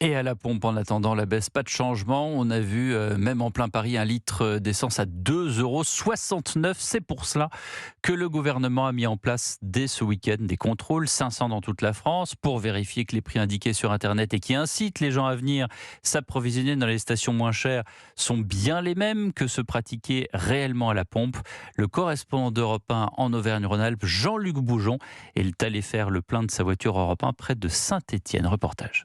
Et à la pompe, en attendant la baisse, pas de changement. On a vu, même en plein Paris, un litre d'essence à 2,69 €. C'est pour cela que le gouvernement a mis en place dès ce week-end des contrôles, 500 dans toute la France, pour vérifier que les prix indiqués sur Internet et qui incitent les gens à venir s'approvisionner dans les stations moins chères sont bien les mêmes que ceux pratiqués réellement à la pompe. Le correspondant d'Europe 1 en Auvergne-Rhône-Alpes, Jean-Luc Boujon, est allé faire le plein de sa voiture Europe 1 près de Saint-Étienne. Reportage.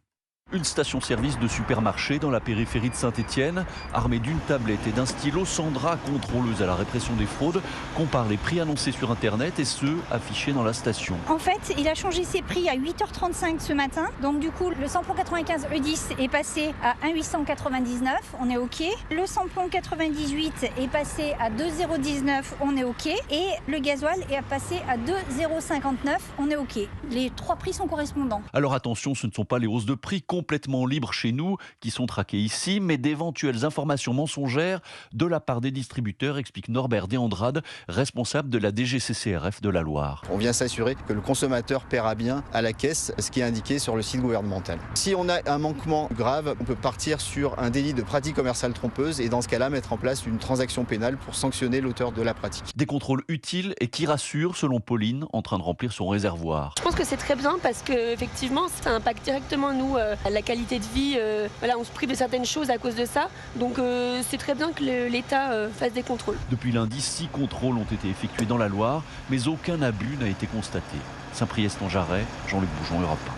Une station-service de supermarché dans la périphérie de Saint-Étienne. Armée d'une tablette et d'un stylo, Sandra, contrôleuse à la répression des fraudes, compare les prix annoncés sur Internet et ceux affichés dans la station. En fait, il a changé ses prix à 8h35 ce matin. Donc du coup, le samplon 95 E10 est passé à 1,899, on est OK. Le samplon 98 est passé à 2,019, on est OK. Et le gasoil est passé à 2,059, on est OK. Les trois prix sont correspondants. Alors attention, ce ne sont pas les hausses de prix complètement libres chez nous qui sont traquées ici, mais d'éventuelles informations mensongères de la part des distributeurs, explique Norbert Déandrade, responsable de la DGCCRF de la Loire. On vient s'assurer que le consommateur paiera bien à la caisse ce qui est indiqué sur le site gouvernemental. Si on a un manquement grave, on peut partir sur un délit de pratique commerciale trompeuse et dans ce cas-là mettre en place une transaction pénale pour sanctionner l'auteur de la pratique. Des contrôles utiles et qui rassurent, selon Pauline, en train de remplir son réservoir. Je pense que c'est très bien parce que effectivement, ça impacte directement nous la qualité de vie. On se prive de certaines choses à cause de ça. Donc c'est très bien que l'État fasse des contrôles. Depuis lundi, 6 contrôles ont été effectués dans la Loire, mais aucun abus n'a été constaté. Saint-Priest-en-Jarret, Jean-Luc Boujon, Europe 1.